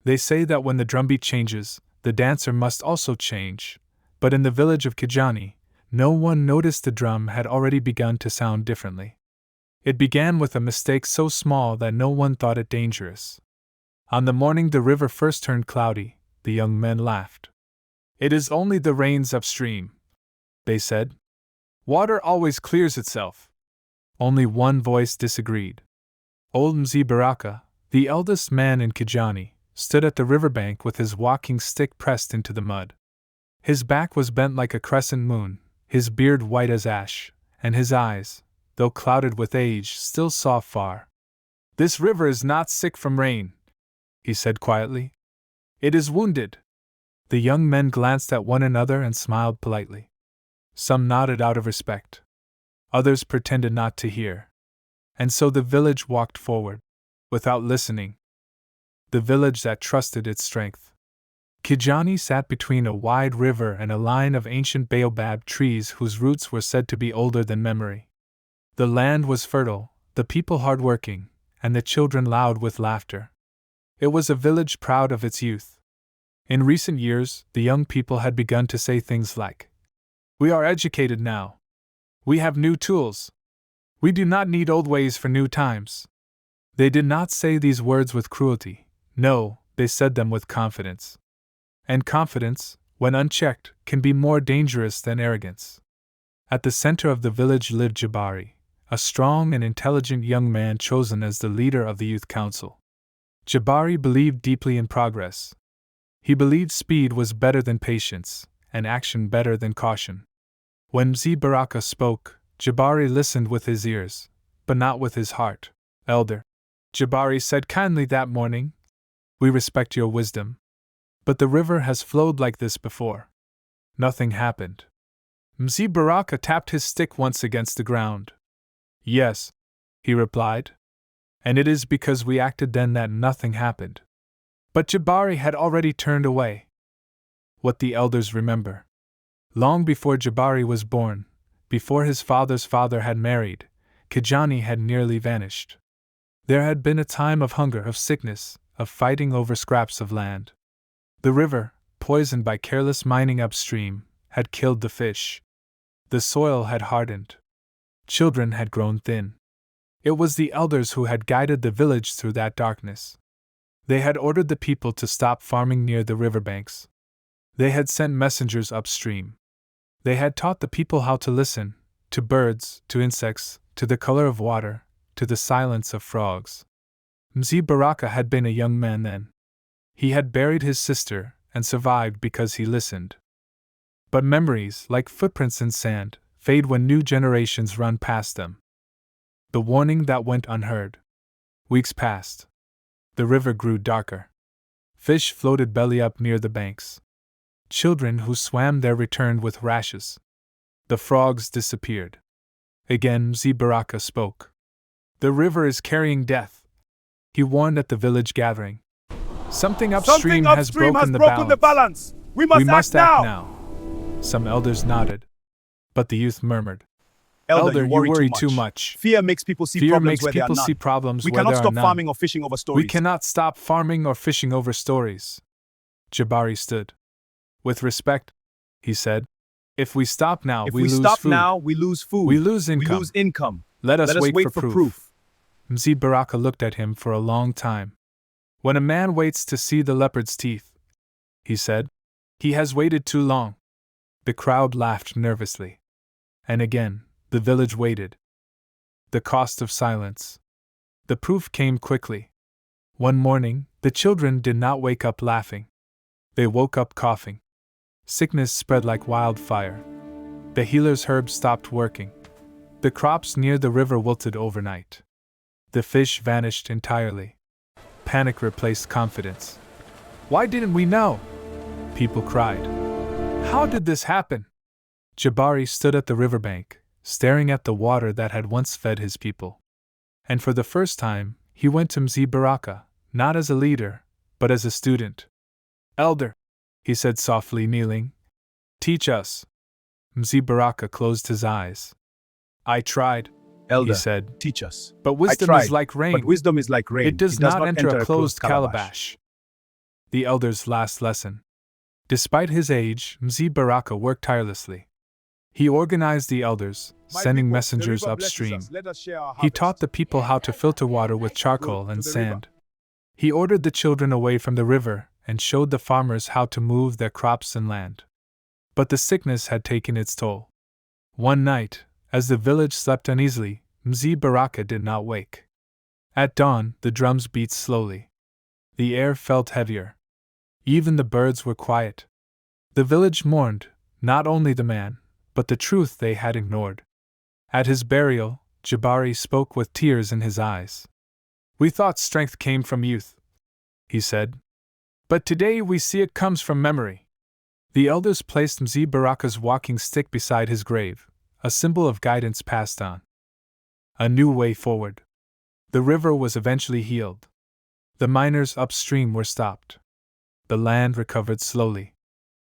They say that when the drumbeat changes, the dancer must also change, but in the village of Kijani, no one noticed the drum had already begun to sound differently. It began with a mistake so small that no one thought it dangerous. On the morning the river first turned cloudy, the young men laughed. "It is only the rains upstream," they said. "Water always clears itself." Only one voice disagreed. Old Mzee Baraka, the eldest man in Kijani, stood at the riverbank with his walking stick pressed into the mud. His back was bent like a crescent moon, his beard white as ash, and his eyes, though clouded with age, still saw far. "This river is not sick from rain," he said quietly. "It is wounded." The young men glanced at one another and smiled politely. Some nodded out of respect. Others pretended not to hear. And so the village walked forward, without listening. The village that trusted its strength. Kijani sat between a wide river and a line of ancient baobab trees whose roots were said to be older than memory. The land was fertile, the people hard-working, and the children loud with laughter. It was a village proud of its youth. In recent years, the young people had begun to say things like, "We are educated now. We have new tools. We do not need old ways for new times." They did not say these words with cruelty. No, they said them with confidence. And confidence, when unchecked, can be more dangerous than arrogance. At the center of the village lived Jabari, a strong and intelligent young man chosen as the leader of the youth council. Jabari believed deeply in progress. He believed speed was better than patience, and action better than caution. When Mzee Baraka spoke, Jabari listened with his ears, but not with his heart. "Elder," Jabari said kindly that morning, "we respect your wisdom. But the river has flowed like this before." Nothing happened. Mzee Baraka tapped his stick once against the ground. "Yes," he replied. "And it is because we acted then that nothing happened." But Jabari had already turned away. What the elders remember. Long before Jabari was born, before his father's father had married, Kijani had nearly vanished. There had been a time of hunger, of sickness, of fighting over scraps of land. The river, poisoned by careless mining upstream, had killed the fish. The soil had hardened. Children had grown thin. It was the elders who had guided the village through that darkness. They had ordered the people to stop farming near the riverbanks. They had sent messengers upstream. They had taught the people how to listen, to birds, to insects, to the color of water, to the silence of frogs. Mzee Baraka had been a young man then. He had buried his sister and survived because he listened. But memories, like footprints in sand, fade when new generations run past them. The warning that went unheard. Weeks passed. The river grew darker. Fish floated belly up near the banks. Children who swam there returned with rashes. The frogs disappeared. Again Mzee Baraka spoke. "The river is carrying death," he warned at the village gathering. Something upstream has broken the balance. We must act now." Some elders nodded. But the youth murmured. "Elder, you worry too much. Fear makes people see problems where there are none. We cannot stop farming or fishing over stories. We cannot stop farming or fishing over stories." Jabari stood. "With respect," he said, "if we stop now, we lose food. If we stop now, we lose food. We lose income. Let us wait for proof." Mzee Baraka looked at him for a long time. "When a man waits to see the leopard's teeth," he said, "he has waited too long." The crowd laughed nervously. And again, the village waited. The cost of silence. The proof came quickly. One morning, the children did not wake up laughing. They woke up coughing. Sickness spread like wildfire. The healer's herbs stopped working. The crops near the river wilted overnight. The fish vanished entirely. Panic replaced confidence. "Why didn't we know?" people cried. "How did this happen?" Jabari stood at the riverbank, staring at the water that had once fed his people. And for the first time, he went to Mzee Baraka, not as a leader, but as a student. "Elder," he said softly, kneeling, "teach us." Mzee Baraka closed his eyes. "I tried," "Elder," he said, "teach us." "but wisdom is like rain. But wisdom is like rain. It does not enter a closed calabash." the elder's last lesson. Despite his age, Mzee Baraka worked tirelessly. He organized the elders, sending messengers upstream. He taught the people how to filter water with charcoal and sand. He ordered the children away from the river and showed the farmers how to move their crops and land. But the sickness had taken its toll. One night, as the village slept uneasily, Mzee Baraka did not wake. At dawn, the drums beat slowly. The air felt heavier. Even the birds were quiet. The village mourned, not only the man, but the truth they had ignored. At his burial, Jabari spoke with tears in his eyes. "We thought strength came from youth," he said. "But today we see it comes from memory." The elders placed Mzee Baraka's walking stick beside his grave, a symbol of guidance passed on. A new way forward. The river was eventually healed. The miners upstream were stopped. The land recovered slowly.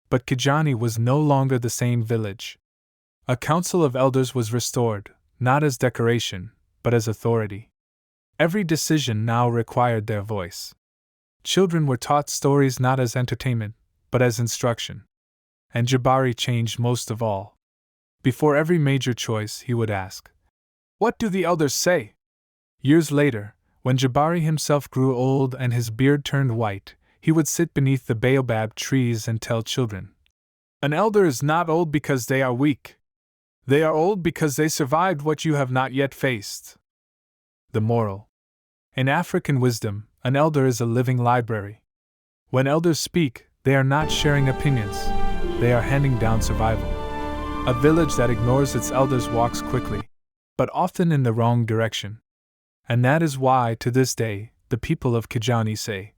But Kijani was no longer the same village. A council of elders was restored, not as decoration, but as authority. Every decision now required their voice. Children were taught stories not as entertainment, but as instruction. And Jabari changed most of all. Before every major choice, he would ask, "What do the elders say?" Years later, when Jabari himself grew old and his beard turned white, he would sit beneath the baobab trees and tell children, "An elder is not old because they are weak. They are old because they survived what you have not yet faced." The moral. In African wisdom, an elder is a living library. When elders speak, they are not sharing opinions, they are handing down survival. A village that ignores its elders walks quickly, but often in the wrong direction. And that is why, to this day, the people of Kijani say,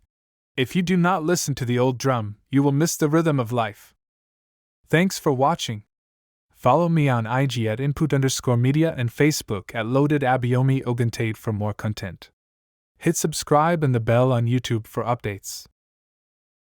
"If you do not listen to the old drum, you will miss the rhythm of life." Thanks for watching. Follow me on IG at input_media and Facebook at Loaded Abiomi Ogantade for more content. Hit subscribe and the bell on YouTube for updates.